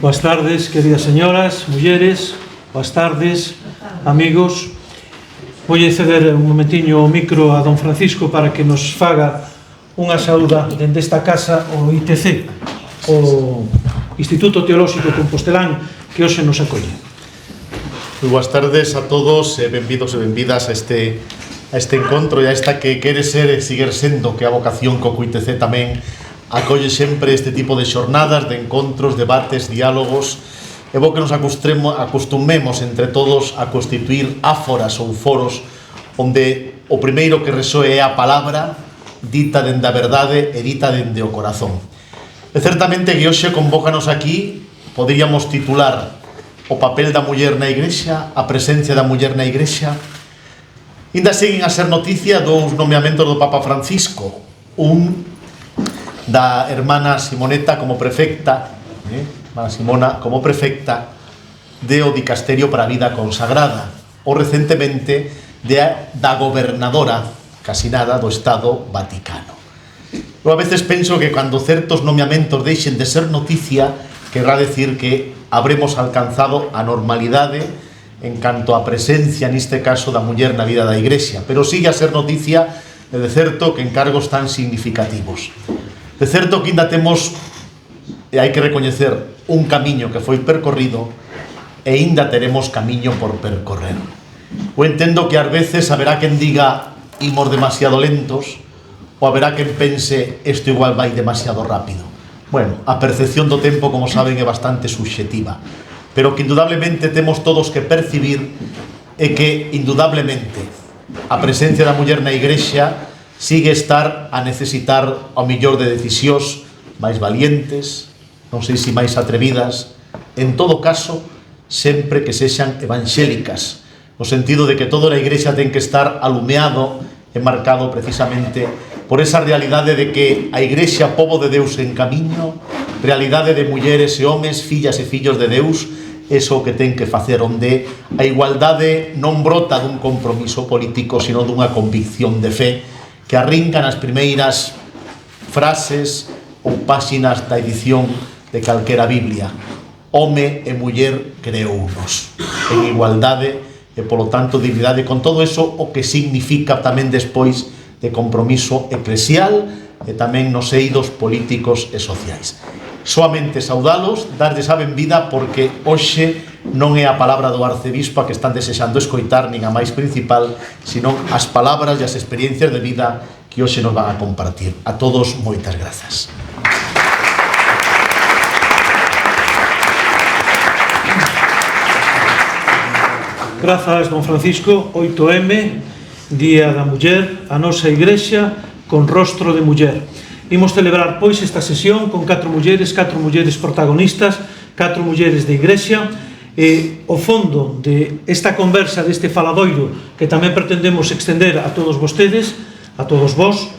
Boas tardes, queridas señoras, mulleres, boas tardes, amigos. Voulle ceder un momentiño o micro a don Francisco para que nos faga unha saúda dende esta casa o ITC, o Instituto Teolóxico Compostelán, que hoxe nos acolle. Boas tardes a todos e benvidos e benvidas a este encontro e a esta que quere ser e seguir sendo, que a vocación co ITC tamén acolle sempre este tipo de xornadas, de encontros, debates, diálogos. É bo que nos acostumemos entre todos a constituir áforas ou foros onde o primeiro que resoe é a palabra dita dende a verdade e dita dende o corazón. E certamente que hoxe convócanos aquí, poderíamos titular o papel da muller na Igrexa, a presencia da muller na Igrexa. Ainda seguen a ser noticia dous nomeamentos do Papa Francisco, un da hermana Simoneta como prefecta, hermana Simona como prefecta do Dicasterio para a Vida Consagrada, ou recentemente da gobernadora, casi nada, do Estado Vaticano. Eu a veces penso que cando certos nomeamentos deixen de ser noticia, querrá decir que habremos alcanzado a normalidade en canto a presencia, neste caso, da muller na vida da Igrexa, pero sigue a ser noticia de certo que en cargos tan significativos. De certo que ainda temos, e hai que recoñecer, un camiño que foi percorrido e ainda teremos camiño por percorrer. Eu entendo que ás veces haberá quen diga imos demasiado lentos ou haberá quen pense isto igual vai demasiado rápido. Bueno, a percepción do tempo, como saben, é bastante subxetiva, pero que indudablemente temos todos que percibir é que indudablemente a presencia da muller na Igrexa sigue estar a necesitar ao millor de decisións máis valientes, non sei se máis atrevidas, en todo caso, sempre que sexan evangélicas, no sentido de que toda a Igrexa ten que estar alumeado e marcado precisamente por esa realidade de que a Igrexa, pobo de Deus en camiño, realidade de mulleres e homes, fillas e fillos de Deus, eso que ten que facer, onde a igualdade non brota dun compromiso político, sino dunha convicción de fe, que arrincan as primeiras frases ou páxinas da edición de calquera Biblia. Home e muller creounos en igualdade e, polo tanto, dignidade, con todo eso o que significa tamén despois de compromiso eclesial e tamén nos eidos políticos e sociais. Soamente saudalos, darles a benvida, porque hoxe non é a palabra do arcebispo a que están desexando escoitar, nin a máis principal, senón as palabras e as experiencias de vida que hoxe nos van a compartir. A todos, moitas grazas. Grazas, don Francisco. 8M, Día da Muller, a nosa Igrexa con rostro de muller. Imos celebrar, pois, esta sesión con 4 mulleres protagonistas, 4 mulleres de Igrexa. E o fondo de esta conversa, deste faladoiro, que tamén pretendemos extender a todos vostedes, a todos vós,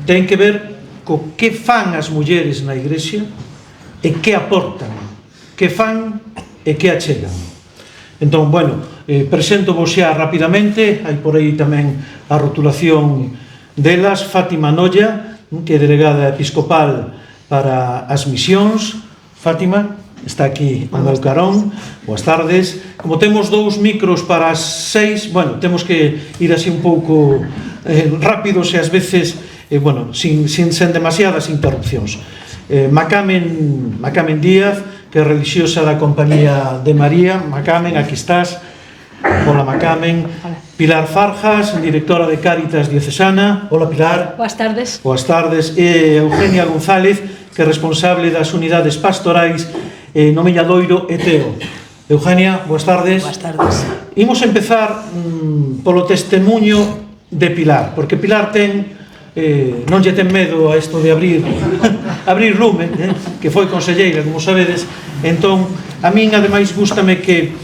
ten que ver co que fan as mulleres na Igrexa e que aportan, que fan e que achegan. Entón, bueno, presento vos xa rapidamente, hai por aí tamén a rotulación delas. Fátima Nolla, que é delegada episcopal para as misións. Fátima está aquí ao meu carón. Boas tardes. Como temos 2 micros para as 6, bueno, temos que ir así un pouco rápidos e ás veces, bueno, sin demasiadas interrupcións. Macamen Díaz, que é religiosa da Compañía de María. Macamen, aquí estás. Hola, Macamen. Pilar Farjas, directora de Cáritas Diocesana. Hola, Pilar. Boas tardes. Boas tardes. E Eugenia González, que é responsable das unidades pastorais no Miñadoiro e Teo. Eugenia, boas tardes. Boas tardes. Imos empezar polo testemunho de Pilar, porque Pilar non lle ten medo a isto de abrir lume, que foi conselleira, como sabedes. Entón, a min, ademais, gústame que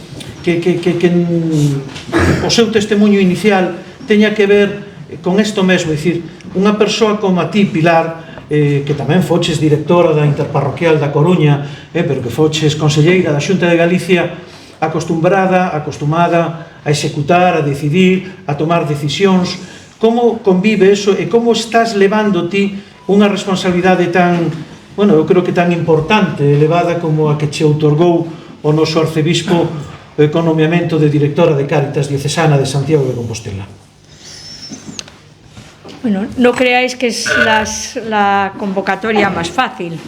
o seu testemunho inicial teña que ver con isto mesmo, é dicir, unha persoa como a ti, Pilar, que tamén foches directora da Interparroquial da Coruña, pero que foches conselleira da Xunta de Galicia, acostumada a executar, a decidir, a tomar decisións. Como convive eso e como estás levando ti unha responsabilidade tan bueno, eu creo que tan importante, elevada como a que che outorgou o noso arcebispo o economiamento de directora de Cáritas Diocesana de Santiago de Compostela. Bueno, no creáis que es la convocatoria más fácil,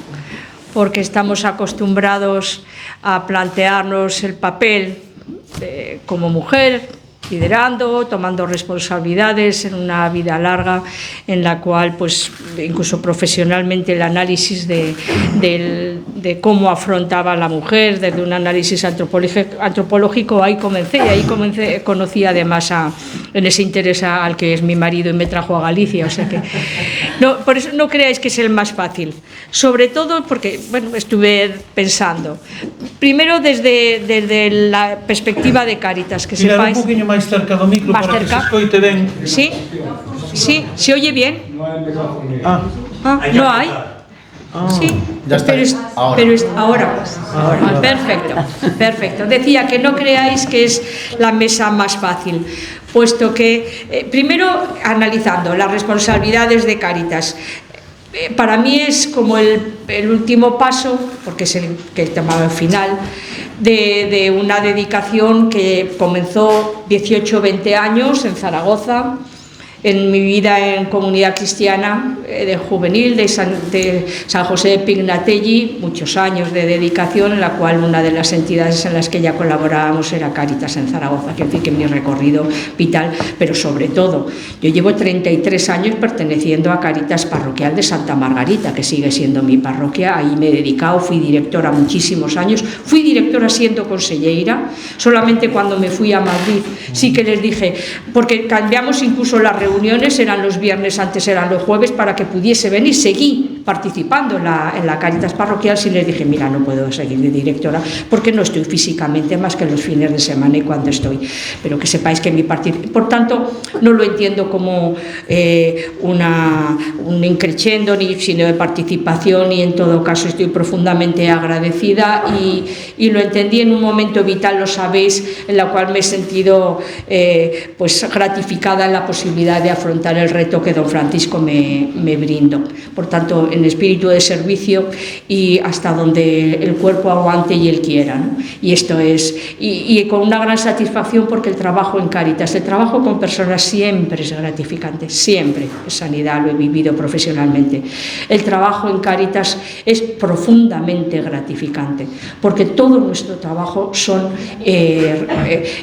porque estamos acostumbrados a plantearnos el papel como mujer, liderando, tomando responsabilidades en una vida larga en la cual, pues, incluso profesionalmente el análisis de cómo afrontaba la mujer desde un análisis antropológico, ahí comencé, conocí además en ese interés al que es mi marido y me trajo a Galicia, o sea que no, por eso no creáis que es el más fácil, sobre todo porque, bueno, estuve pensando primero desde la perspectiva de Cáritas, que Mira, sepáis... un poquinho máis cerca do micro Más para cerca. que se escoite ben. Sí, sí, ¿se oye bien? Ah, ¿No hay? Sí, Ya está. Ahora. Perfecto. Decía que no creáis que es la mesa más fácil, puesto que, primero, analizando las responsabilidades de Cáritas, para mí es como el último paso, porque es el tema final, de una dedicación que comenzó 18 o 20 años en Zaragoza, en mi vida en comunidad cristiana de juvenil de San José de Pignatelli, muchos años de dedicación, en la cual una de las entidades en las que ya colaborábamos era Cáritas en Zaragoza, que en fin, que mi recorrido vital, pero sobre todo, yo llevo 33 años perteneciendo a Cáritas Parroquial de Santa Margarita, que sigue siendo mi parroquia, ahí me he dedicado, fui directora muchísimos años, fui directora siendo conselleira, solamente cuando me fui a Madrid sí que les dije, porque cambiamos incluso las reuniones, eran los viernes, antes eran los jueves, para que pudiese venir, seguí participando en la Cáritas Parroquial, sí les dije, mira, no puedo seguir de directora porque no estoy físicamente más que los fines de semana y cuando estoy, pero que sepáis que mi partido, por tanto, no lo entiendo como un increchendo, sino de participación, y en todo caso estoy profundamente agradecida y lo entendí en un momento vital, lo sabéis, en la cual me he sentido pues gratificada en la posibilidad de afrontar el reto que don Francisco me brindó. Por tanto, en espíritu de servicio y hasta donde el cuerpo aguante y él quiera, ¿no? Y esto es, y con una gran satisfacción, porque el trabajo en Cáritas, el trabajo con personas siempre es gratificante, siempre, en sanidad lo he vivido profesionalmente. El trabajo en Cáritas es profundamente gratificante, porque todo nuestro trabajo son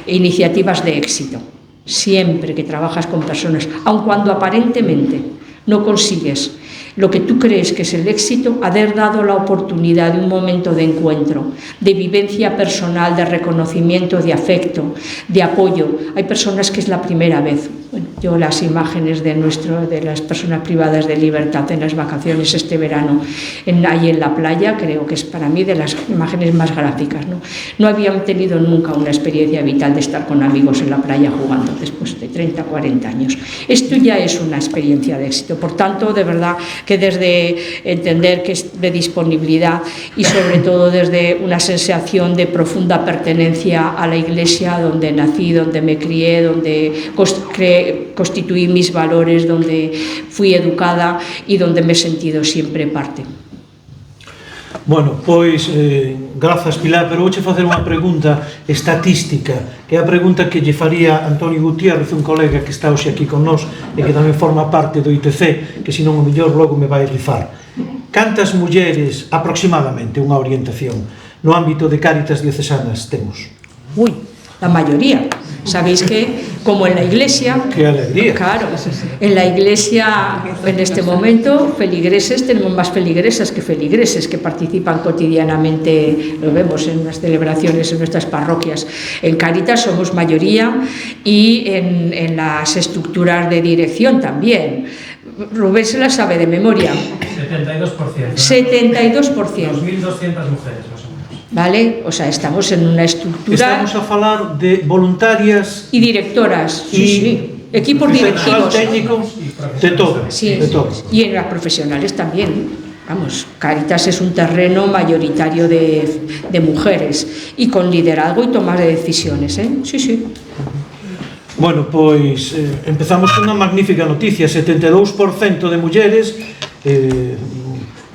iniciativas de éxito. Siempre que trabajas con personas, aun cuando aparentemente no consigues lo que tú crees que es el éxito, haber dado la oportunidad de un momento de encuentro, de vivencia personal, de reconocimiento, de afecto, de apoyo. Hay personas que es la primera vez. Bueno, yo las imágenes de las personas privadas de libertad en las vacaciones este verano, ahí en la playa, creo que es para mí de las imágenes más gráficas, ¿no? No habían tenido nunca una experiencia vital de estar con amigos en la playa jugando después de 30, 40 años. Esto ya es una experiencia de éxito. Por tanto, de verdad que desde entender que es de disponibilidad y sobre todo desde una sensación de profunda pertenencia a la Iglesia donde nací, donde me crié, donde constituí mis valores, donde fui educada y donde me he sentido siempre parte. Bueno, pois, grazas, Pilar, pero vouche facer unha pregunta estatística, que é a pregunta que lle faría Antonio Gutiérrez, un colega que está hoxe aquí con nós e que tamén forma parte do ITC, que senón o mellor logo me vai rifar. Cantas mulleres, aproximadamente, unha orientación, no ámbito de Cáritas Diocesanas temos? Uy, la mayoría. Sabéis que, como en la Iglesia, ¡qué alegría! Claro, en la Iglesia en este momento, feligreses, tenemos más feligresas que feligreses que participan cotidianamente, lo vemos en las celebraciones en nuestras parroquias. En Cáritas somos mayoría y en las estructuras de dirección también. Rubén se la sabe de memoria. 72%. 72%. 2.200 mujeres, más o menos. ¿Vale? O sea, estamos en una estructura... Estamos a falar de voluntarias y directoras, sí. Equipos directivos. Técnico, de todo. Sí, de todo. Y en las profesionales también. Vamos, Cáritas es un terreno mayoritario de mujeres y con liderazgo y toma de decisiones, ¿eh? Sí, sí. Bueno, pois empezamos con unha magnífica noticia, 72% de mulleres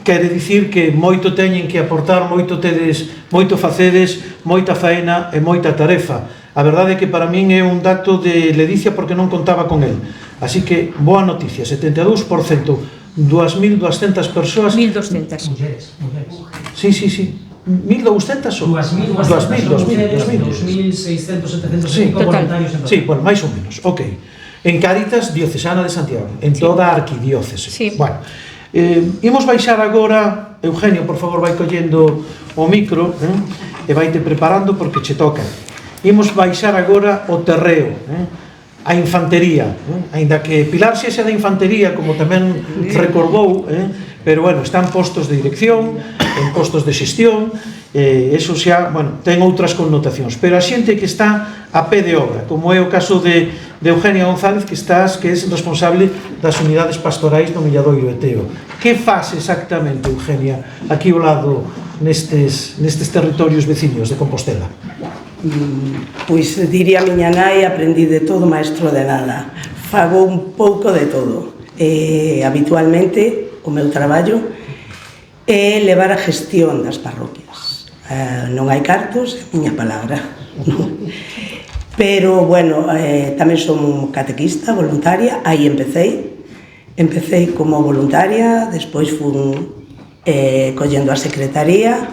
quere dicir que moito teñen que aportar, moito facedes, moita faena e moita tarefa. A verdade é que para min é un dato de ledicia porque non contaba con el. Así que, boa noticia, 72%, 2.200 persoas... 1.200. Mulleres. Sí. 1.200 ou? 2.600, 700 voluntarios en total. Sí, bueno, máis ou menos, ok. En Cáritas Diocesana de Santiago, en toda a arquidiócese. Sí. Bueno, imos baixar agora, Eugenio, por favor, vai collendo o micro, e vaite preparando porque che toca. Imos baixar agora o terreo, a infantería, aínda que Pilar xa da infantería, como tamén recordou, pero bueno, están postos de dirección, en postos de xestión, eso xa, bueno, ten outras connotacións, pero a xente que está a pé de obra, como é o caso de Eugenia González, que é responsable das unidades pastorais do Milladoiro e Teo. Que faz exactamente, Eugenia, aquí ao lado nestes territorios veciños de Compostela? Pois diría a miña nai, aprendí de todo, maestro de nada. Fago un pouco de todo. Habitualmente, o meu traballo é levar a gestión das parroquias. Non hai cartos, é a miña palabra. Pero, bueno, tamén son catequista, voluntaria, aí empecé como voluntaria, despois fun collendo a secretaría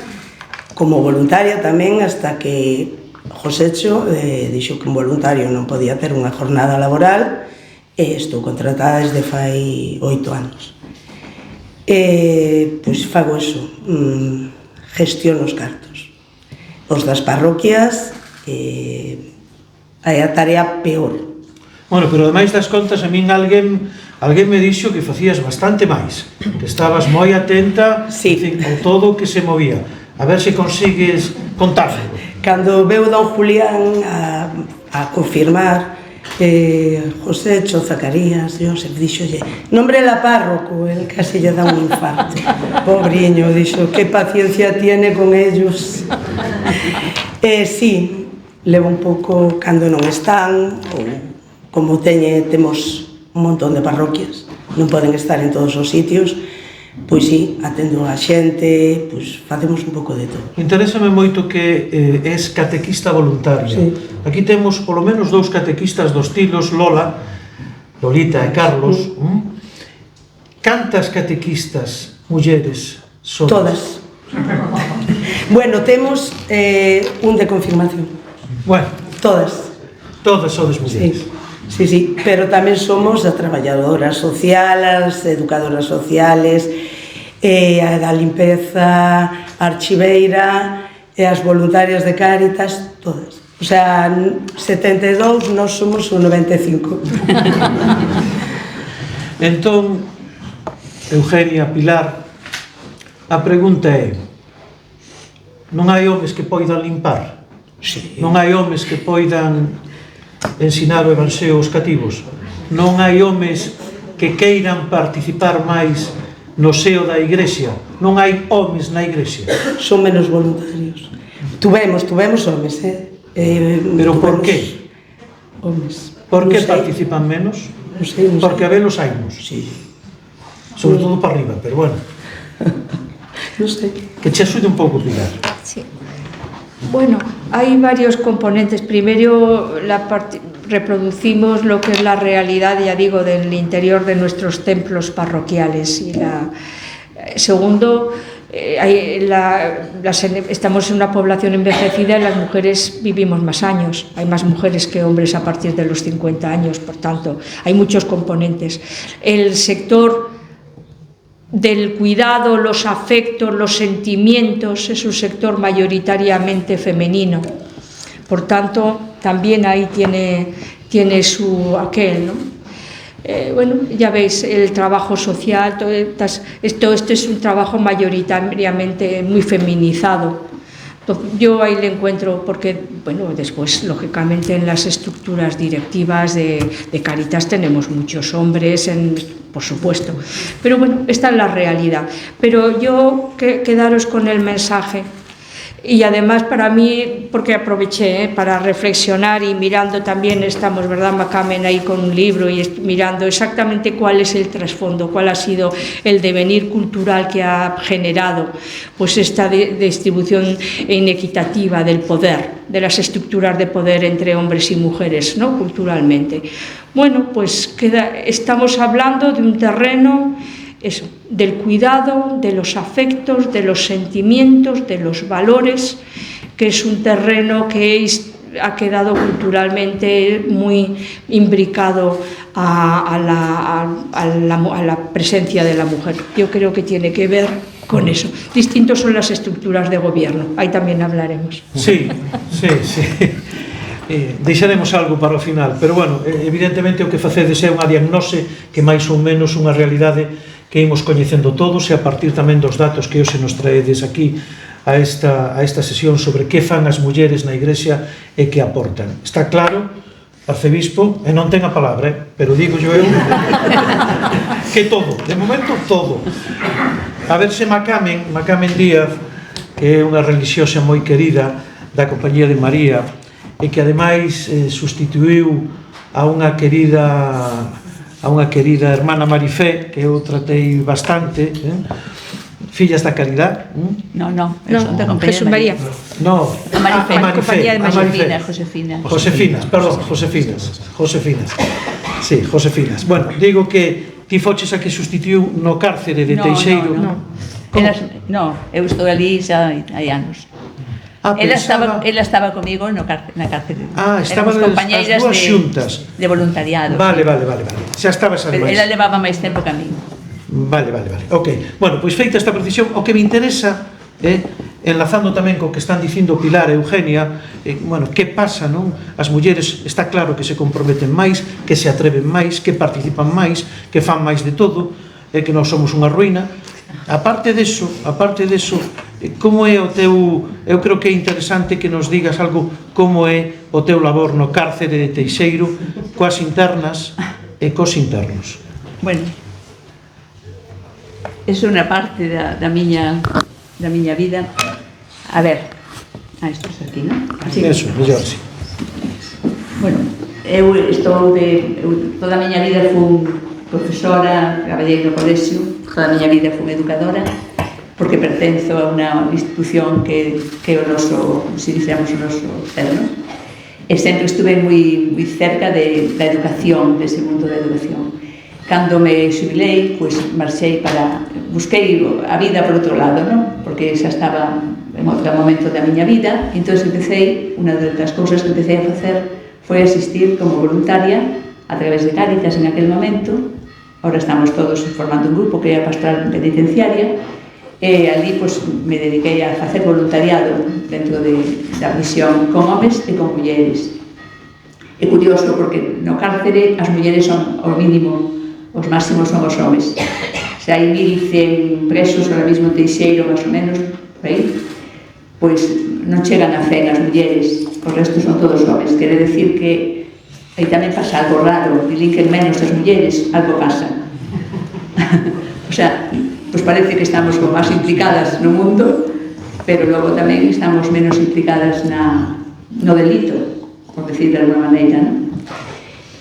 como voluntaria tamén, hasta que Josécho dixo que un voluntario non podía ter unha jornada laboral, e estou contratada desde fai 8 anos. Pois fago eso, gestiono os cartos. Os das parroquias é a tarea peor. Bueno, pero ademais das contas, a min alguén me dixo que facías bastante máis, que estabas moi atenta, sí, ao todo o que se movía. A ver se consigues contármelo. Cando veu don Julián a confirmar, Josécho, Zacarías, Josep, díxolle, nombre la párroco, el casi lle dá un infarto. Pobriño, dixo, que paciencia tiene con ellos. Sí, levo un pouco cando non están, ou como temos un montón de parroquias, non poden estar en todos os sitios, pois sí, atendo a xente, pois facemos un pouco de todo. Interésame moito que és catequista voluntaria. Sí. Aquí temos polo menos 2 catequistas dos estilos Lolita e Carlos. Cantas catequistas mulleres son? Todas. Bueno, temos un de confirmación. Bueno, Todas. sodes mulleres. Sí, pero tamén somos a traballadoras sociales, as educadoras sociales, a da limpeza, a archiveira, e as voluntarias de Cáritas, todas. O sea, 72, nós somos o 95. Entón, Eugenia, Pilar, a pregunta é: non hai homes que poidan limpar? Sí. Non hai homes que poidan ensinar o evanxeo aos cativos? Non hai homes que queiran participar máis no seo da igrexa? Non hai homes na igrexa? Son menos voluntarios. Tuvemos homes, Pero por qué? Homes. Por que participan menos? Non sei. Porque a velos hainos. Sí. Sobre todo para arriba, pero bueno. Non sei. Que che axude un pouco, Pilar. Sí. Bueno, hay varios componentes. Primero, reproducimos lo que es la realidad, ya digo, del interior de nuestros templos parroquiales. Segundo, estamos en una población envejecida y las mujeres vivimos más años. Hay más mujeres que hombres a partir de los 50 años, por tanto, hay muchos componentes. El sector del cuidado, los afectos, los sentimientos, es un sector mayoritariamente femenino. Por tanto, también ahí tiene su aquel, ¿no? Bueno, ya veis, el trabajo social, esto es un trabajo mayoritariamente muy feminizado. Yo ahí le encuentro, porque, bueno, después, lógicamente, en las estructuras directivas de Cáritas tenemos muchos hombres, por supuesto. Pero bueno, esta es la realidad. Pero yo quedaros con el mensaje. y además para mí, porque aproveché para reflexionar y mirando también, estamos, ¿verdad, Macamen, ahí con un libro y mirando exactamente cuál es el trasfondo, cuál ha sido el devenir cultural que ha generado pues esta distribución inequitativa del poder, de las estructuras de poder entre hombres y mujeres, ¿no?, culturalmente. Bueno, pues estamos hablando de un terreno, eso, del cuidado, de los afectos, de los sentimientos, de los valores, que es un terreno que ha quedado culturalmente muy imbricado a la presencia de la mujer. Yo creo que tiene que ver con eso. Distintos son las estructuras de gobierno, ahí también hablaremos. Sí. Deixaremos algo para o final, pero bueno, evidentemente o que facedes é unha diagnose que máis ou menos unha realidade que imos coñecendo todos, e a partir tamén dos datos que hoxe nos traedes aquí a esta sesión sobre que fan as mulleres na Igrexa e que aportan. Está claro, arcebispo, e non ten a palabra, pero digo eu que todo, de momento todo. A ver se Macamen Díaz, que é unha religiosa moi querida da Compañía de María, e que ademais sustituiu a unha querida hermana Marifé, que eu tratei bastante, fillas da caridad. No, eu son da Compañía de María. No, a Marifé, Josefinas. Sí, Josefinas. Bueno, digo que ti foches a que sustituiu no cárcere de Teixeiro. No, eu estou ali xa hai anos. Ela estaba comigo na cárcere. Estaban as dúas xuntas de voluntariado. Vale. Xa estabas ademais. Ela levaba máis tempo que a mí. Vale. Ok. Bueno, pois feita esta precisión, o que me interesa enlazando tamén co que están dicindo Pilar e Eugenia, bueno, que pasa, non? As mulleres, está claro que se comprometen máis, que se atreven máis, que participan máis, que fan máis de todo, que nós somos unha ruína. Aparte deso, como é o teu... Eu creo que é interesante que nos digas algo como é o teu labor no cárcere de Teixeiro coas internas e cos internos. Bueno, é unha parte da miña vida. A ver, isto é aquí, non? Eso, mellor, sí. Bueno, eu toda a miña vida fui profesora, traballei no colexio, toda a miña vida fui educadora, porque pertenzo a unha institución que é o noso, se dixéramos, o noso terno, e sempre estuve moi cerca da educación, dese mundo da educación. Cando me xubilei, pois marchei busquei a vida por outro lado, non? Porque xa estaba en outro momento da miña vida, e entón unha das cousas que empecé a facer foi asistir como voluntaria a través de Cáritas en aquel momento. Ahora estamos todos formando un grupo que é a Pastoral Penitenciaria, e ali me dediquei a facer voluntariado dentro da misión con homes e con mulleres. É curioso porque no cárcere as mulleres son ao mínimo, os máximos son os homes. Se hai 1100 presos ahora mismo en Teixeiro, máis ou menos, por aí, pois non chegan a 100 as mulleres, os restos son todos homes. Quere decir que aí tamén pasa algo raro, delinquen menos as mulleres, algo pasa. O sea, pues parece que estamos como máis implicadas no mundo, pero logo tamén estamos menos implicadas no delito, por decir de alguma maneira, non?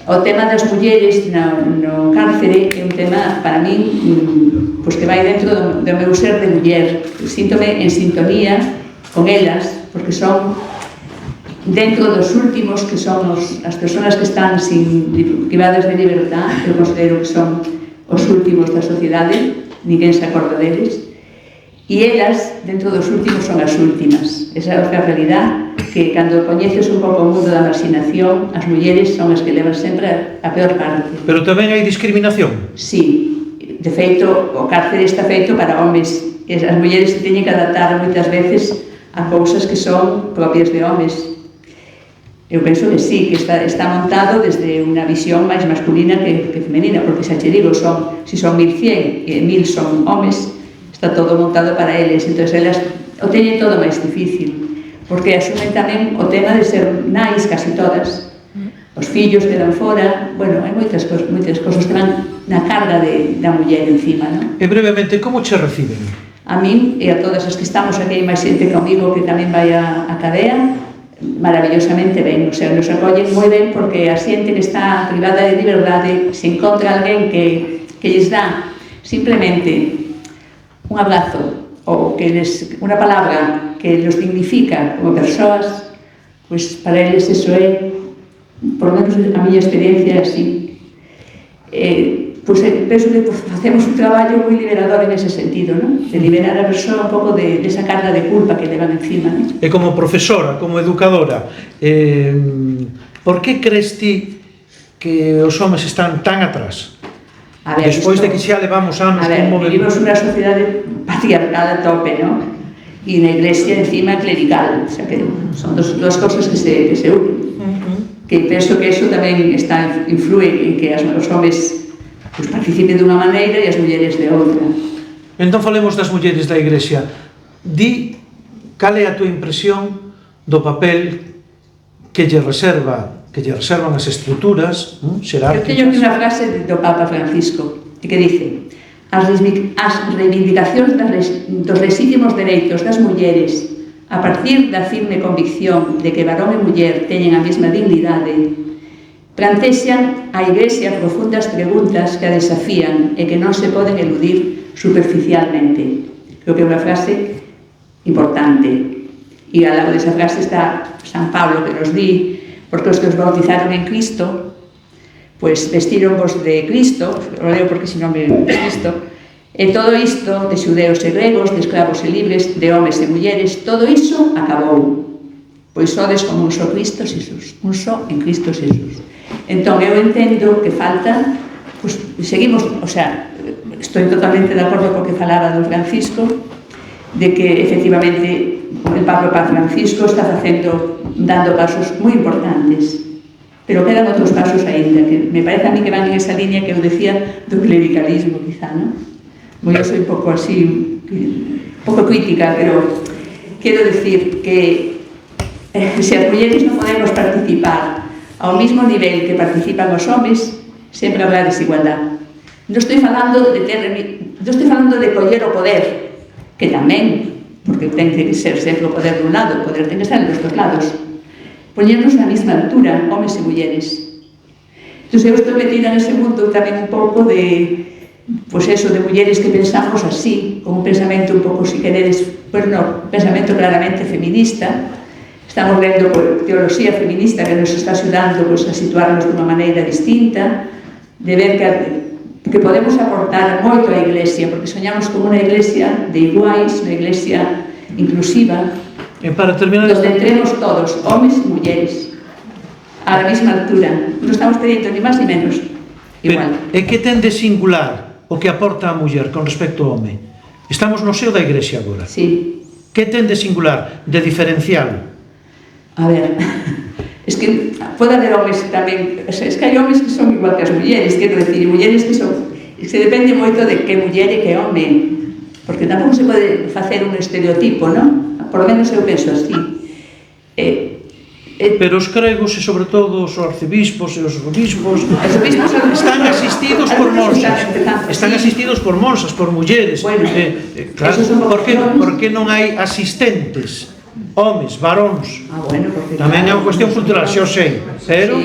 O tema das mulleres no cárcere é un tema, para min, pues que vai dentro do meu ser de muller. Síntome en sintonía con elas, porque son dentro dos últimos, que son as persoas que están privadas de liberdad. Eu considero que son os últimos da sociedade, ninguén se acorda deles, e elas, dentro dos últimos, son as últimas. Esa é a realidade, que cando coñeces un pouco o mundo da marxinación, as mulleres son as que levan sempre a peor parte. Pero tamén hai discriminación? Sí, de feito, o cárcere está feito para homes, e as mulleres se teñen que adaptar moitas veces a cousas que son propias de homes. Eu penso que sí, que está montado desde unha visión máis masculina que femenina, porque xa che digo, si son 1100 e 1000 son homes, está todo montado para eles, entón elas o teñen todo máis difícil, porque asumen tamén o tema de ser nais casi todas. Os fillos quedan fora, bueno, hai moitas cousas que van na carga da muller encima, non? E brevemente, como che reciben? A min e a todas as que estamos aquí, máis xente comigo que tamén vai a cadea, maravillosamente ben, o sea, nos acollen moi ben porque a xente que está privada de liberdade, se encontra alguén que lles dá simplemente un abrazo ou que unha palabra que los dignifica como persoas, pois para eles eso é, por lo menos a miña experiencia así. Pois penso que facemos un traballo moi liberador en ese sentido, non? De liberar a persoa un pouco de esa carga de culpa que le van encima, non? E como profesora, como educadora, por que crees ti que os homes están tan atrás? A ver, despois de que xa levamos anos... A ver, vivimos unha sociedade patriarcal a tope, non? E na iglesia encima clerical, o sea que son dúas cosas que se unen. Que penso que eso tamén influe en que os homes pues participen dunha maneira e as mulleres de outra. Entón falemos das mulleres da Igrexa. Di cal é a túa impresión do papel que lle reservan as estruturas xerárquicas. Eu teño aquí unha frase do Papa Francisco que dice: as reivindicacións dos legítimos dereitos das mulleres a partir da firme convicción de que varón e muller teñen a mesma dignidade plantexan a Iglesia profundas preguntas que a desafían e que non se poden eludir superficialmente. Creo que é unha frase importante. E ao lado desa frase está San Pablo, que nos di, porque os que os bautizaron en Cristo, pois vestironvos de Cristo, lo leo porque se non me Cristo, e todo isto de xudeos e gregos, de escravos e libres, de homes e mulleres, todo iso acabou. Pois sodes como un só Cristo Xesús, un só en Cristo Xesús. Entón, eu entendo que falta, pues, seguimos, o sea, estoy totalmente de acordo co que falaba don Francisco, de que, efectivamente, el Papa Francisco está dando pasos moi importantes, pero quedan outros pasos ainda, que me parece a mí que van en esa línea que eu decía do clericalismo, quizá, non? Eu soy un pouco así, un pouco crítica, pero quero decir que se as mulleres non podemos participar ao mismo nivel que participan os homes, sempre habrá desigualdade. Non estou falando de coller o poder, que tamén, porque ten que ser sempre o poder dun lado, o poder ten que estar dos dos lados. Poñernos na mesma altura, homes e mulleres. Entón, eu estou metida nese mundo tamén un pouco de, pois eso, de mulleres que pensamos así, con un pensamento un pouco, si queredes, pois non, un pensamento claramente feminista. Estamos vendo teoloxía feminista que nos está axudando a situarnos dunha maneira distinta, de ver que podemos aportar moito á Iglesia, porque soñamos como unha Iglesia de iguais, unha Iglesia inclusiva, donde entremos todos, homes e mulleres, a la mesma altura. Non estamos pedindo ni máis ni menos, igual. E que ten de singular o que aporta a muller con respecto ao home? Estamos no seo da Iglesia agora. Sí. Que ten de singular, de diferencial? A ver, es que pode haber homes tamén, es que hai homes que son igual que as mulleres, quero decir, e mulleres que son, se depende moito de que muller e que home, porque tampouco se pode facer un estereotipo, non? Por lo menos eu penso así. Pero os cregos e sobre todo os arcebispos e os obispos están asistidos por monsas, por mulleres. Bueno, claro, por que non hai asistentes? Homes, varóns. Bueno, tamén é unha cuestión cultural, xa o sei. Pero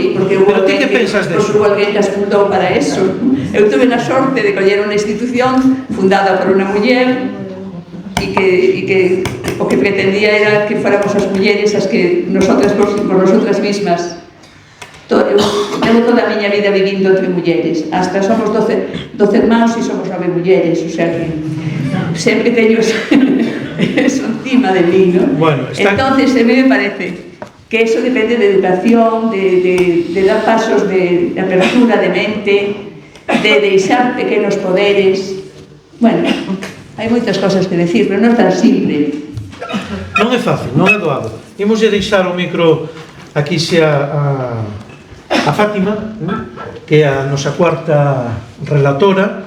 ti que pensas deso? Porque alguén que as fundou para eso. Eu tuve na sorte de coller unha institución fundada por unha muller e que o que pretendía era que fóramos as mulleres as que nosotras por nosotras mismas. Eu tengo toda a miña vida vivindo entre mulleres. Hasta somos 12 irmáns e somos 9 mulleres, o sea que sempre teño eso encima de mí, ¿no? Bueno, entonces a mí me parece que eso depende de educación, de dar pasos de apertura de mente, de deixar pequenos poderes. Bueno, hai moitas cosas que decir, pero non é tan simple. Non é fácil, non é doado. Imos deixar o micro aquí xa a Fátima, que é a nosa cuarta relatora,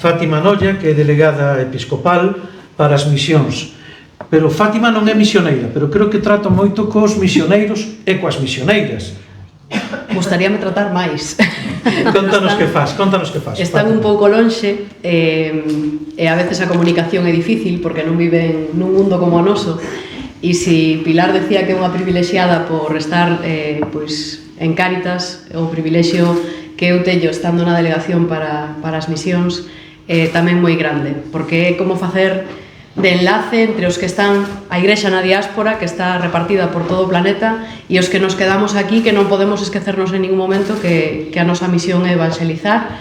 Fátima Nolla, que é delegada episcopal para as misións. Pero Fátima non é misioneira, pero creo que trata moito cos misioneiros e coas misioneiras. gustaríame tratar máis. Contanos que faz. Están un pouco lonxe e a veces a comunicación é difícil porque non viven nun mundo como o noso. E se Pilar decía que é unha privilexiada por estar pois, en Cáritas, o privilexio que eu teño estando na delegación para as misións tamén moi grande, porque é como facer de enlace entre os que están a Igrexa na diáspora, que está repartida por todo o planeta, e os que nos quedamos aquí, que non podemos esquecernos en ningún momento que a nosa misión é evangelizar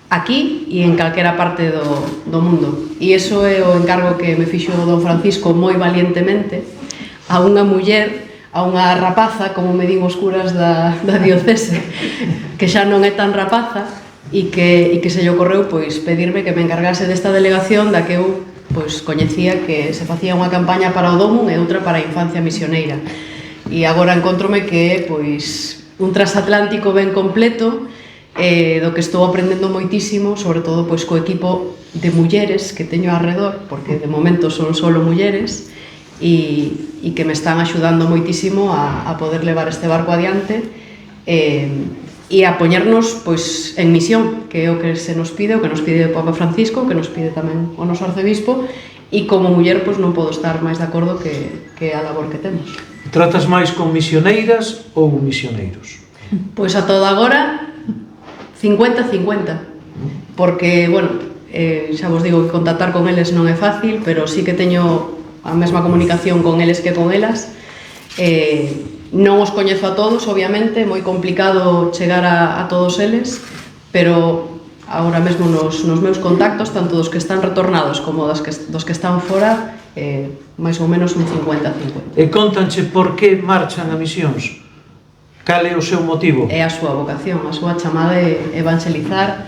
aquí e en calquera parte do mundo. E iso é o encargo que me fixo don Francisco moi valientemente a unha muller, a unha rapaza, como me din os curas da diocese, que xa non é tan rapaza, e que se lle ocorreu pois pedirme que me encargase desta delegación da que eu pois coñecía que se facía unha campaña para o Domum e outra para a infancia misioneira. E agora encontrome que é pois un transatlántico ben completo do que estou aprendendo moitísimo, sobre todo pois co equipo de mulleres que teño arredor, porque de momento son solo mulleres e que me están axudando moitísimo a poder levar este barco adiante e a poñernos pois en misión, que é o que se nos pide, o que nos pide o Papa Francisco, que nos pide tamén o noso arcebispo, e como muller pois non podo estar máis de acordo que a labor que temos. Tratas máis con misioneiras ou misioneiros? Pois a toda agora 50-50, porque, bueno, xa vos digo que contactar con eles non é fácil, pero sí que teño a mesma comunicación con eles que con elas. Non os coñezo a todos, obviamente, é moi complicado chegar a todos eles, pero agora mesmo nos meus contactos, tanto dos que están retornados como dos que están fora, máis ou menos un 50-50. E contanche por que marchan a misións? Cal é o seu motivo? É a súa vocación, a súa chamada é evangelizar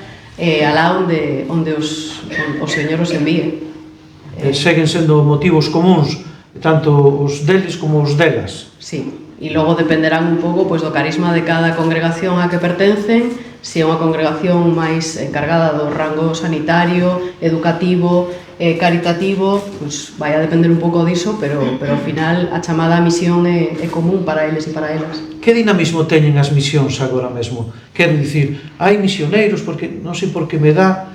alá onde o Señor os envíe. Seguen sendo motivos comuns, tanto os deles como os delas. Sí. E logo dependerán un pouco pois, do carisma de cada congregación a que pertencen, se é unha congregación máis encargada do rango sanitario, educativo, caritativo, pois vai a depender un pouco diso, pero ao final a chamada a misión é común para eles e para elas. Que dinamismo teñen as misións agora mesmo? Quero dicir, hai misioneiros, porque non sei por que me dá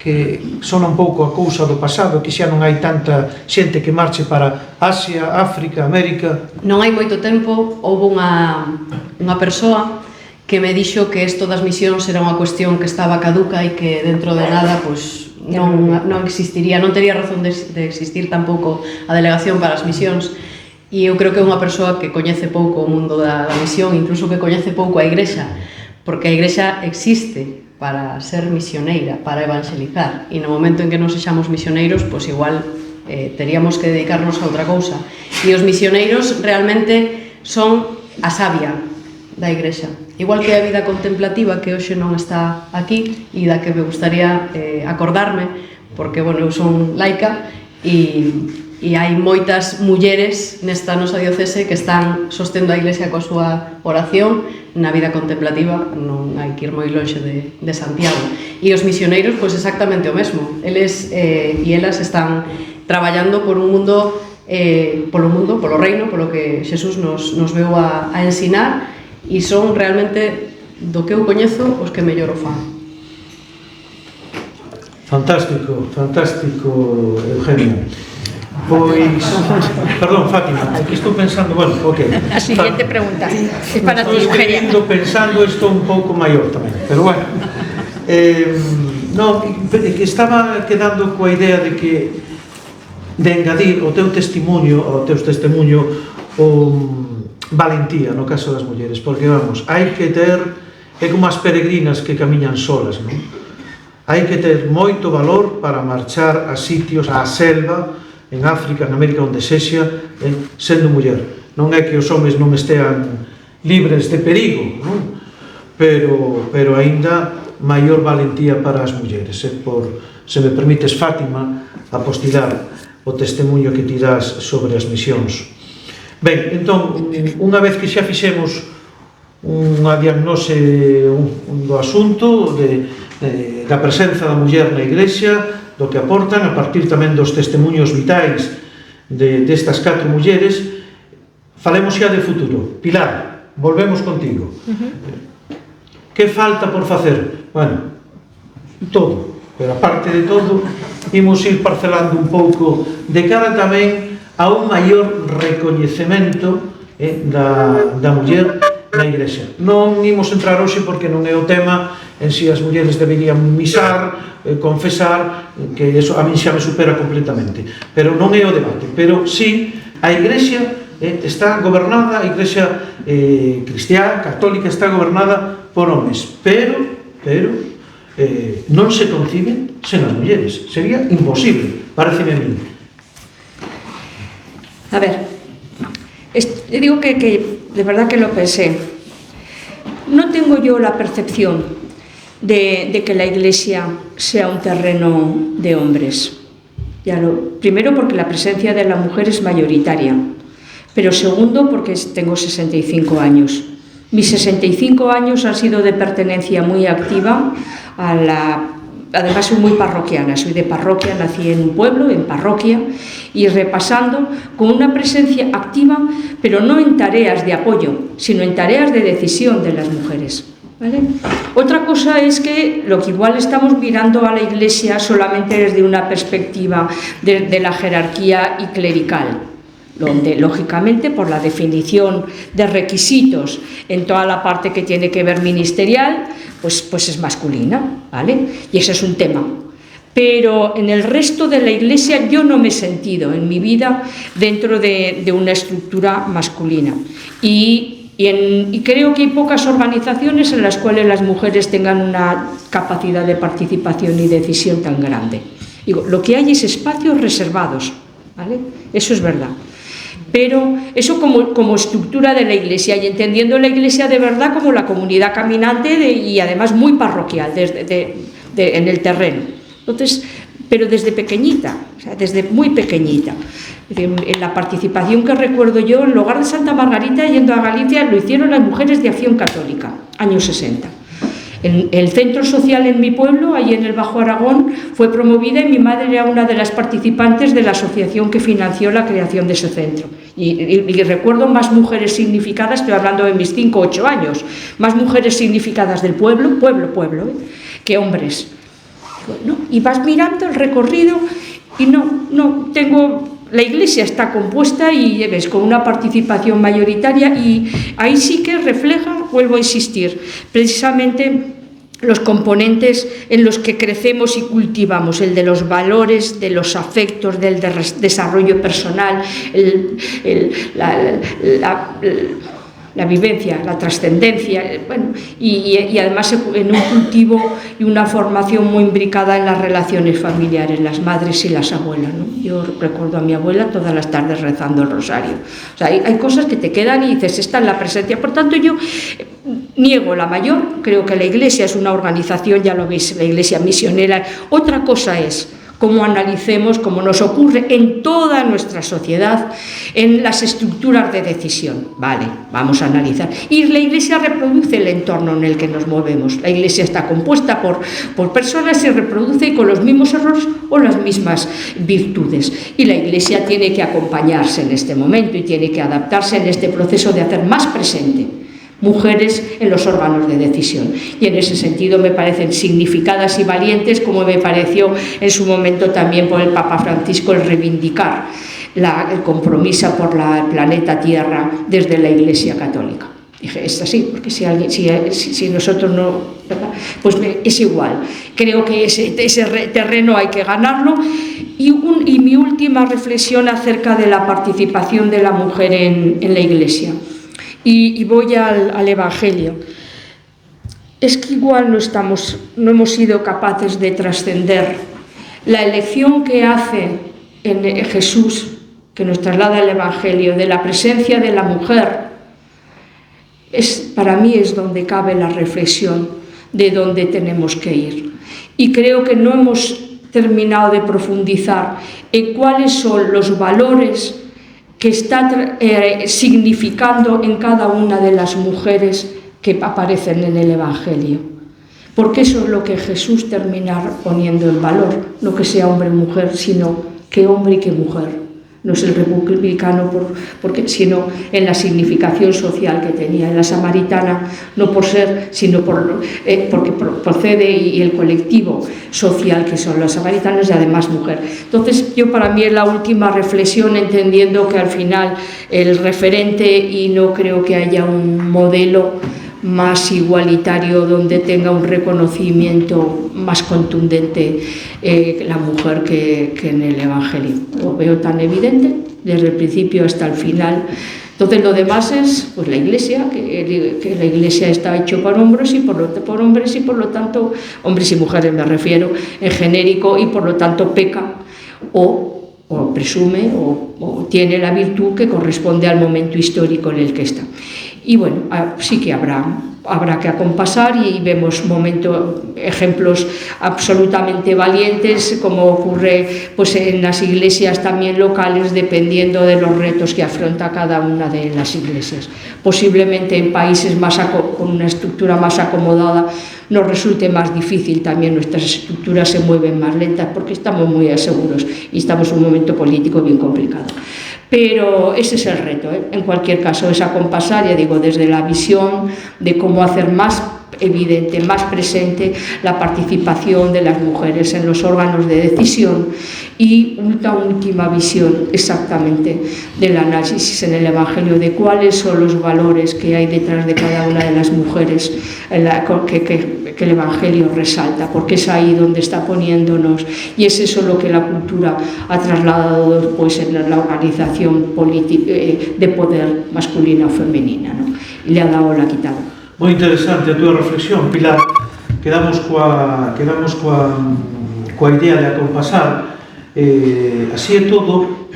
que sona un pouco a cousa do pasado, que xa non hai tanta xente que marche para Asia, África, América. Non hai moito tempo, houve unha persoa que me dixo que isto das misións era unha cuestión que estaba caduca e que dentro de nada pois, non existiría, non tería razón de existir tampouco a delegación para as misións. E eu creo que é unha persoa que coñece pouco o mundo da misión, incluso que coñece pouco a Igrexa, porque a Igrexa existe para ser misioneira, para evangelizar, e no momento en que non sexamos misioneiros, pois igual teríamos que dedicarnos a outra cousa. E os misioneiros realmente son a savia da Igrexa. Igual que a vida contemplativa, que hoxe non está aquí, e da que me gustaría acordarme, porque, bueno, eu son laica, e hai moitas mulleres nesta nosa diocese que están sostendo a Iglesia coa súa oración. Na vida contemplativa non hai que ir moi lonxe de Santiago. E os misioneiros, pois exactamente o mesmo. Eles e elas están traballando por un mundo, polo reino, polo que Xesús nos veu a ensinar, e son realmente, do que eu coñezo, os que mellor o fan. Fantástico, fantástico, Eugenio. Pois, perdón, Fátima, aquí estou pensando, bueno, ok. A siguiente pregunta é para ti, Eugenia. Estou pensando isto un pouco maior tamén, pero bueno. Non, que estaba quedando coa idea de que de engadir o teu testimonio, o valentía no caso das mulleres, porque vamos, hai que ter, é como as peregrinas que camiñan solas, non? Hai que ter moito valor para marchar a sitios, á selva, en África, en América, onde sexa, sendo muller. Non é que os homes non estean libres de perigo, non? Pero aínda maior valentía para as mulleres. Se me permites, Fátima, apostilar o testemunho que ti das sobre as misións. Ben, entón, unha vez que xa fixemos unha diagnose do asunto, da presenza da muller na Igrexa, do que aportan, a partir tamén dos testemunhos vitais destas 4 mulleres, falemos xa de futuro. Pilar, volvemos contigo. Que falta por facer? Bueno, todo, pero aparte de todo, imos ir parcelando un pouco de cara tamén a un maior recoñecemento da muller na Igrexa. Non imos entrar hoxe porque non é o tema en si as mulleres deberían misar, confesar, que eso a min xa me supera completamente, pero non é o debate. Pero sí, a Igrexa está gobernada, a Igrexa cristiá, católica, está gobernada por homes, pero non se conciben sen as mulleres. Sería imposible, pareceme a mí. A ver, digo que de verdad que lo pensé. No tengo yo la percepción de que la Iglesia sea un terreno de hombres. Primero porque la presencia de la mujer es mayoritaria, pero segundo porque tengo 65 años. Mis 65 años han sido de pertenencia muy activa a además soy muy parroquiana, soy de parroquia, nací en un pueblo, en parroquia, y repasando con una presencia activa, pero no en tareas de apoyo, sino en tareas de decisión de las mujeres. ¿Vale? Otra cosa es que lo que igual estamos mirando a la Iglesia solamente desde una perspectiva de la jerarquía y clerical, donde lógicamente por la definición de requisitos en toda la parte que tiene que ver ministerial, pues es masculina, ¿vale? Y ese es un tema. Pero en el resto de la Iglesia yo no me he sentido en mi vida dentro de una estructura masculina. Y creo que hay pocas organizaciones en las cuales las mujeres tengan una capacidad de participación y decisión tan grande. Digo, lo que hay es espacios reservados, ¿vale? Eso es verdad. Pero eso como estructura de la Iglesia, y entendiendo la Iglesia de verdad como la comunidad caminante y además muy parroquial en el terreno. Entonces, pero desde pequeñita, o sea, desde muy pequeñita. En la participación que recuerdo yo, en el hogar de Santa Margarita, yendo a Galicia, lo hicieron las mujeres de Acción Católica, años 60. El centro social en mi pueblo, allí en el Bajo Aragón, fue promovida y mi madre era una de las participantes de la asociación que financió la creación de ese centro. Y recuerdo más mujeres significadas, estoy hablando de mis 5 o 8 años, más mujeres significadas del pueblo, que hombres. ¿No? Y vas mirando el recorrido y no tengo... La Iglesia está compuesta y ves con una participación mayoritaria, y ahí sí que refleja, vuelvo a insistir, precisamente los componentes en los que crecemos y cultivamos, el de los valores, de los afectos, del desarrollo personal, la vivencia, la trascendencia, bueno, y además en un cultivo y una formación muy imbricada en las relaciones familiares, las madres y las abuelas, ¿no? Yo recuerdo a mi abuela todas las tardes rezando el rosario. O sea, hay cosas que te quedan y dices, esta es la presencia. Por tanto, yo niego la mayor, creo que la Iglesia es una organización, ya lo veis, la Iglesia misionera. Otra cosa es cómo analicemos, como nos ocurre en toda nuestra sociedad, en las estructuras de decisión. Vale, vamos a analizar. Y la Iglesia reproduce el entorno en el que nos movemos. La Iglesia está compuesta por personas y reproduce con los mismos errores o las mismas virtudes. Y la Iglesia tiene que acompañarse en este momento y tiene que adaptarse en este proceso de hacer más presente mujeres en los órganos de decisión, y en ese sentido me parecen significadas y valientes, como me pareció en su momento también por el Papa Francisco el reivindicar el compromiso por la planeta Tierra desde la Iglesia Católica. Dije, es así, porque si nosotros no, pues es igual. Creo que ese terreno hay que ganarlo. Y mi última reflexión acerca de la participación de la mujer en la Iglesia. Y voy al Evangelio. Es que igual no hemos sido capaces de trascender la elección que hace en Jesús, que nos traslada el Evangelio, de la presencia de la mujer. Para mí es donde cabe la reflexión de dónde tenemos que ir. Y creo que no hemos terminado de profundizar en cuáles son los valores que está significando en cada una de las mujeres que aparecen en el Evangelio. Porque eso es lo que Jesús termina poniendo en valor, no que sea hombre o mujer, sino que hombre y que mujer. no es el republicano sino en la significación social que tenía. En la samaritana, no por ser, sino porque procede y el colectivo social que son los samaritanos y además mujer. Entonces, para mí es la última reflexión, entendiendo que al final el referente, y no creo que haya un modelo más igualitario donde tenga un reconocimiento más contundente la mujer que en el Evangelio. Lo veo tan evidente desde el principio hasta el final. Entonces lo demás es pues la Iglesia, que la Iglesia está hecho por hombres y por lo tanto, hombres y mujeres me refiero en genérico, y por lo tanto peca o presume o tiene la virtud que corresponde al momento histórico en el que está. Y bueno, sí que habrá que acompasar, y vemos ejemplos absolutamente valientes, como ocurre pues en las iglesias también locales, dependiendo de los retos que afronta cada una de las iglesias. Posiblemente en países con una estructura más acomodada nos resulte más difícil, también nuestras estructuras se mueven más lentas porque estamos muy seguros y estamos en un momento político bien complicado. Pero ese es el reto, En cualquier caso, es acompasar, ya digo, desde la visión de cómo hacer más evidente, más presente la participación de las mujeres en los órganos de decisión, y una última visión exactamente del análisis en el Evangelio de cuáles son los valores que hay detrás de cada una de las mujeres que el Evangelio resalta, porque es ahí donde está poniéndonos, y es eso lo que la cultura ha trasladado después en la organización política de poder masculina o femenina, y le ha dado la quitado. Moi interesante a túa reflexión, Pilar. Quedamos coa idea de acompasar. Así é todo,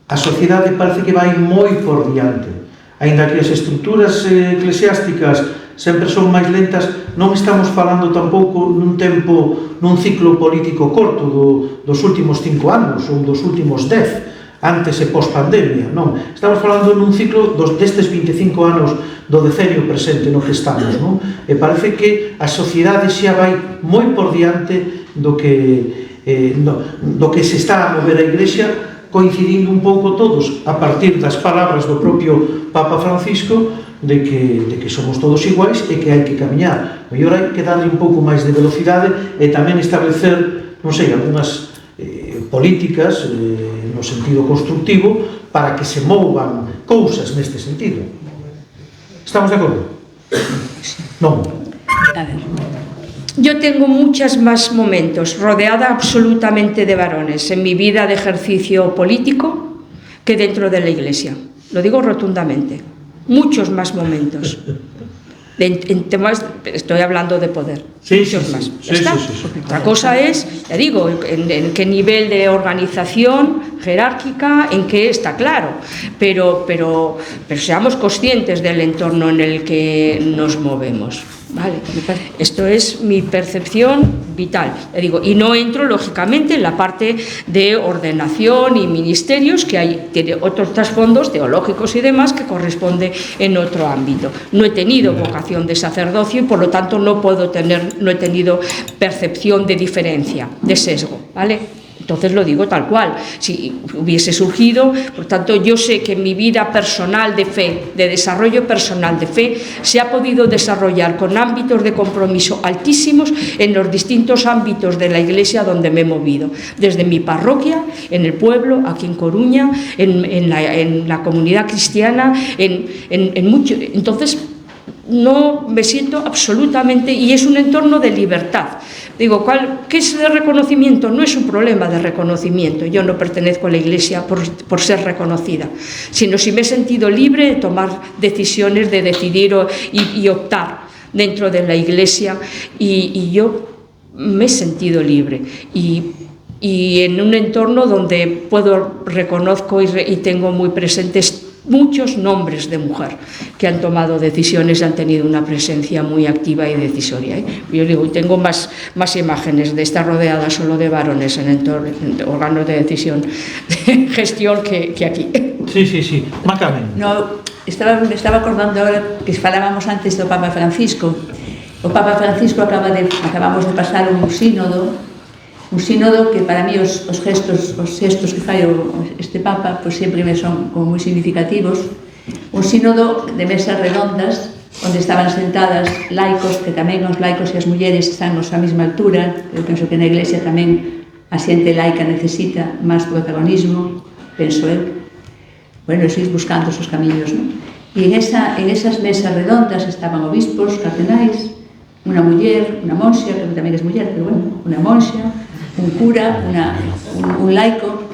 a sociedade parece que vai moi por diante. Aínda que as estruturas eclesiásticas sempre son máis lentas, non estamos falando tampouco nun ciclo político corto dos últimos 5 anos ou dos últimos 10, antes e post-pandemia, non. Estamos falando nun ciclo destes 25 anos do decenio presente no que estamos, non? E parece que a sociedade xa vai moi por diante do que se está a mover a Iglesia, coincidindo un pouco todos, a partir das palabras do propio Papa Francisco, de que somos todos iguais e que hai que camiñar. Mellor hai que darle un pouco máis de velocidade e tamén establecer, non sei, algunhas políticas no sentido constructivo para que se movan cousas neste sentido. Estamos de acordo? Non. A ver. Yo tengo muchos más momentos rodeada absolutamente de varones en mi vida de ejercicio político que dentro de la Iglesia. Lo digo rotundamente. Muchos más momentos. En temas, estoy hablando de poder. Sí, muchos sí, más. sí, sí, sí, sí. Otra cosa es, ya digo, en qué nivel de organización jerárquica, en qué está claro. Pero seamos conscientes del entorno en el que nos movemos. Vale, esto es mi percepción vital, digo, y no entro lógicamente en la parte de ordenación y ministerios, que tiene otros trasfondos teológicos y demás que corresponde en otro ámbito. No he tenido vocación de sacerdocio y por lo tanto no he tenido percepción de diferencia, de sesgo, ¿vale? Entonces lo digo tal cual, si hubiese surgido, por tanto yo sé que mi vida personal de fe, de desarrollo personal de fe, se ha podido desarrollar con ámbitos de compromiso altísimos en los distintos ámbitos de la Iglesia donde me he movido, desde mi parroquia, en el pueblo, aquí en Coruña, en la comunidad cristiana, en mucho. Entonces no me siento absolutamente, y es un entorno de libertad. Digo, ¿qué es de reconocimiento? No es un problema de reconocimiento. Yo no pertenezco a la Iglesia por ser reconocida, sino si me he sentido libre de tomar decisiones, de decidir y optar dentro de la Iglesia, y yo me he sentido libre. Y en un entorno donde reconozco y tengo muy presentes muchos nombres de mujer que han tomado decisiones y han tenido una presencia muy activa y decisoria. Yo digo, tengo más imágenes de estar rodeada solo de varones en órganos de decisión, de gestión, que aquí. Sí. Mácame. No, me estaba acordando ahora que falábamos antes do Papa Francisco. O Papa Francisco acabamos de pasar un sínodo Un sínodo que para mí os gestos que fai este Papa pois sempre me son como moi significativos. Un sínodo de mesas redondas onde estaban sentadas laicos, que tamén os laicos e as mulleres estamos á mesma altura. Eu penso que na Iglesia tamén a xente laica necesita máis protagonismo, penso eu. Bueno, seguís buscando os camiños, non? E en esas mesas redondas estaban obispos, cardenais, unha muller, unha monxa, que tamén é muller, pero bueno, unha monxa, un cura, un laico,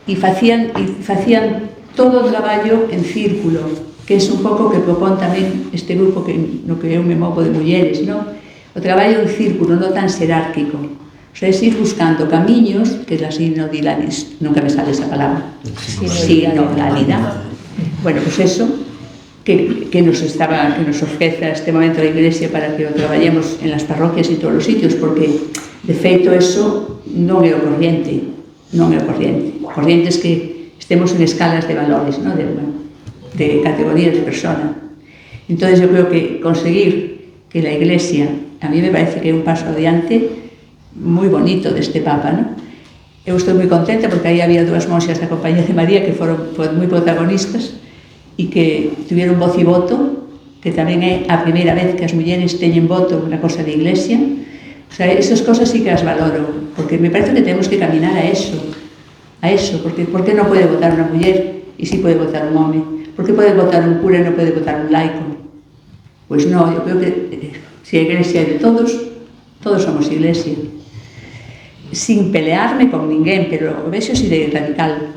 e facían todo o traballo en círculo, que é un pouco que propón tamén este grupo no que eu me movo de mulleres, non? O traballo en círculo, non tan xerárquico. O sea, es ir buscando camiños, que é la sinodalidade, nunca me sale esa palabra, sinodalidade. Bueno, pues eso, que nos ofrece este momento la Iglesia para que o traballemos en las parroquias e todos os sitios, porque de feito eso non é o corriente, non é o corriente. O corriente é que estemos en escalas de valores, ¿no? de categorías de persona. Entonces yo creo que conseguir que la Iglesia, a mí me parece que é un paso adiante moi bonito deste Papa, ¿no? Eu estou moi contenta porque aí había dúas monxas da Compañía de María que foron moi protagonistas e que tuvieron voz e voto, que tamén é a primeira vez que as mulleres teñen voto na cosa de Iglesia. O sea, esas cosas sí que as valoro, porque me parece que temos que caminar a eso, porque ¿por qué non pode votar unha muller e sí pode votar un home? ¿Por qué pode votar un cura e non pode votar un laico? Pois non, eu creo que se a Iglesia é de todos, todos somos Iglesia. Sin pelearme con ninguén, pero o vexo así de radical.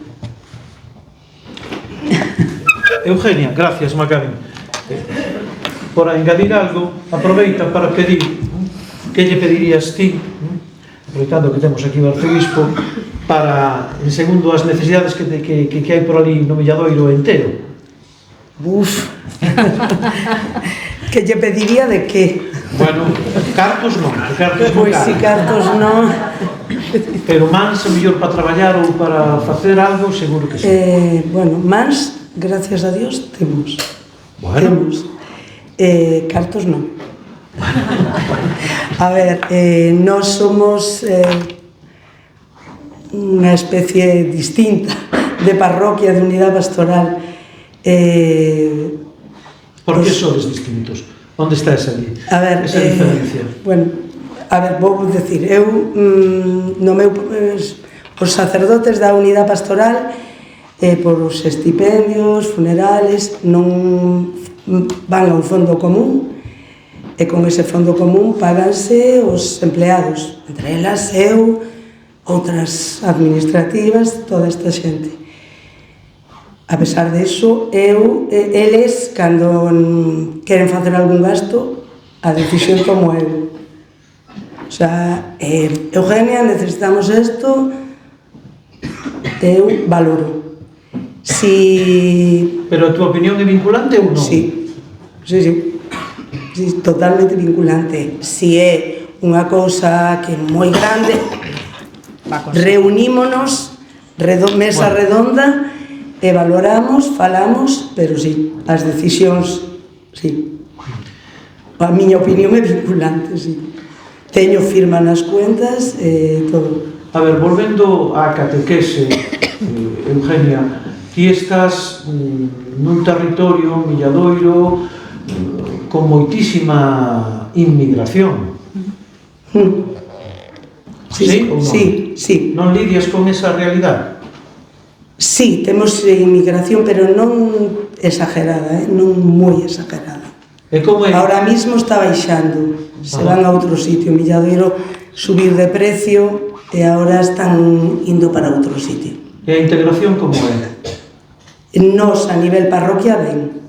Eugenia, gracias, Macarena. Por engadir algo, aproveita para pedir que lle pedirías ti, aproveitando que temos aquí o arcebispo, para, en segundo, as necesidades que hai por ali no Milladoiro entero. Que lle pediría de que? Bueno, cartos non, Pois si cartos non. Pero mans, mellor para traballar ou para facer algo, seguro que sí. Bueno, mans, gracias a Dios, temos. Bueno. Cartos non. A ver, nós somos unha especie distinta de parroquia, de unidade pastoral. Por que sodes distintos? Onde está esa diferencia? Bueno, a ver, vou dicir, eu no meu os sacerdotes da unidade pastoral por os estipendios, funerales, non van a un fondo común e con ese fondo común páganse os empleados, entre elas eu, outras administrativas, toda esta xente. A pesar disso, eles, cando queren facer algún gasto, a decisión tomo eu. O sea, Eugenia, necesitamos isto, eu valoro. Si... Pero a túa opinión é vinculante ou non? Sí, totalmente vinculante. Si é unha cousa que é moi grande, reunímonos, mesa redonda, e valoramos, falamos, pero sí, as decisións, sí. A miña opinión é vinculante, sí. Teño firma nas cuentas e todo. A ver, volvendo á catequese, Eugenia, ti estás nun territorio, Milladoiro, con moitísima inmigración. Sí ou non? Sí. Non lidias con esa realidade? Sí, temos inmigración, pero non exagerada, non moi exagerada. E como é? Ahora mismo está baixando, se van a outro sitio. Milladoiro subir de precio e agora están indo para outro sitio. E a integración como é? Nos, a nivel parroquia, ben.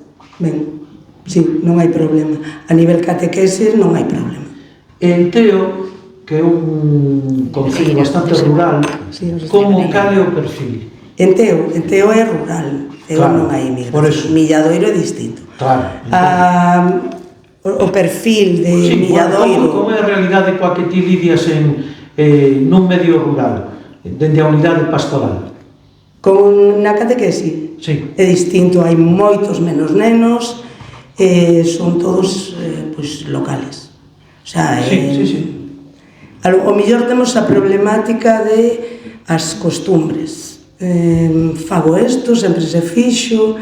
Sí, non hai problema. A nivel catequeses non hai problema. En Teo, que é un concello bastante rural, como cal é o perfil? En Teo é rural, non hai inmigración. Milladoiro é distinto. O perfil de Milladoiro... Como é a realidade coa que ti lidias nun medio rural, dende a unidade pastoral? Con na catequese? Sí. É distinto, hai moitos menos nenos, son todos locales. O sea, sí. O mellor temos a problemática de as costumbres. Fago isto, sempre se fixo,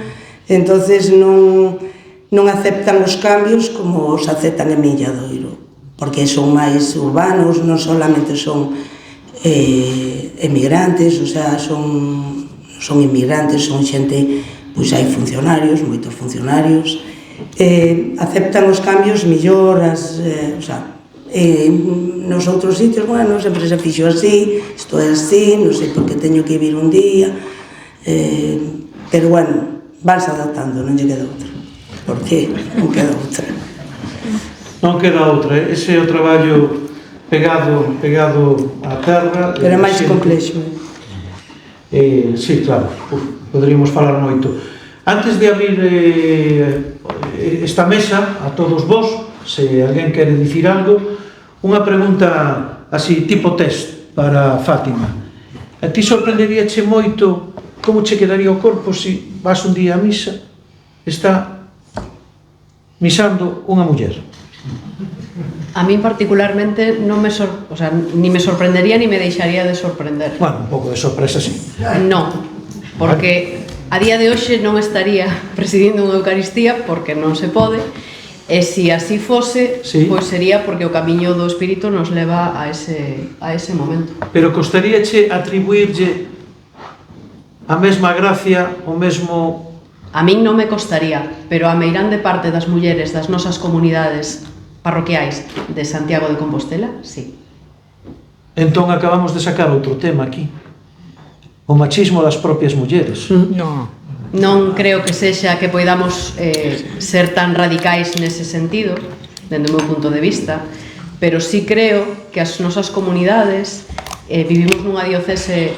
entonces non aceptan os cambios como os aceptan en Milladoiro, porque son máis urbanos, non solamente son emigrantes, o sea, son inmigrantes, son xente, pois hai funcionarios, moitos funcionarios, aceptan os cambios mellor, o sea, nos outros sitios, bueno, sempre se fixo así, isto é así, non sei por que teño que vir un día, pero bueno, vanse adaptando, non lle queda outra, porque non queda outra. Non queda outra, ese é o traballo pegado á terra. Pero é máis complexo. Sí, claro, poderíamos falar moito. Antes de abrir esta mesa a todos vos, se alguén quere dicir algo, unha pregunta así, tipo test para Fátima. A ti sorprenderíache moito como che quedaría o corpo se vas un día a misa, está misando unha muller? A min particularmente non me ni me sorprendería ni me deixaría de sorprender. Bueno, un pouco de sorpresa, sí. Non, porque a día de hoxe non estaría presidindo unha Eucaristía porque non se pode, e se así fose, sí, pois sería porque o camiño do Espírito nos leva a ese momento. Pero costaríache atribuirlle a mesma gracia, o mesmo... A min non me costaría, pero a meirande parte das mulleres das nosas comunidades parroquiais de Santiago de Compostela, sí. Entón acabamos de sacar outro tema aquí, o machismo das propias mulleres. Non creo que sexa que poidamos ser tan radicais nese sentido, dende o meu punto de vista, pero sí creo que as nosas comunidades vivimos nunha diocese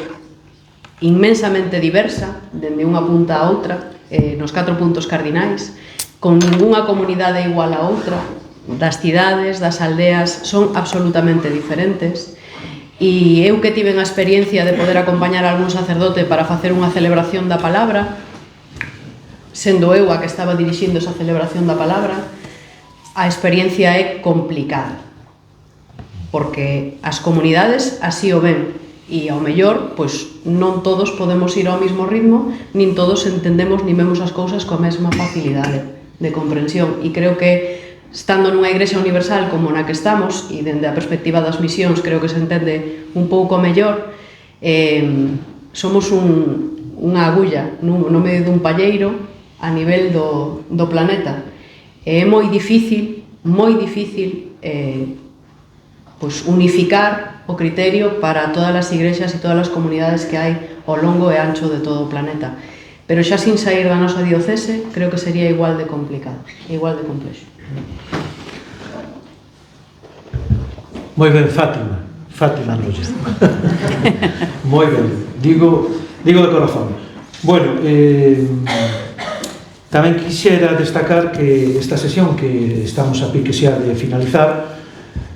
inmensamente diversa, dende unha punta a outra, nos 4 puntos cardinais, con ningunha comunidade igual a outra, das cidades, das aldeas, son absolutamente diferentes, e eu que tiven a experiencia de poder acompañar a algún sacerdote para facer unha celebración da palabra, sendo eu a que estaba dirixindo esa celebración da palabra, a experiencia é complicada, porque as comunidades así o ven, e ao mellor, pois non todos podemos ir ao mesmo ritmo, nin todos entendemos nin vemos as cousas coa mesma facilidade de comprensión, e creo que estando nunha igrexa universal como na que estamos, e dende a perspectiva das misións creo que se entende un pouco mellor, somos unha agulla no medio dun palleiro a nivel do planeta. É moi difícil pois unificar o criterio para todas as igrexas e todas as comunidades que hai ao longo e ancho de todo o planeta. Pero xa sin sair da nosa diocese, creo que sería igual de complicado, igual de complexo. Moi ben, Fátima Nolle. Moi ben, digo de corazón. Bueno, tamén quixera destacar que esta sesión que estamos a pique xa de finalizar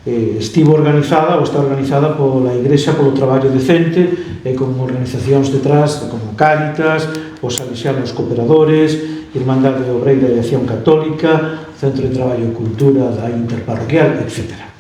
estivo organizada ou está organizada pola Igrexa polo traballo decente e con organizacións detrás como Cáritas, os Salesianos Cooperadores, Irmandade Obreira de Acción Católica, Centro de Traballo e Cultura da Interparroquial, etc.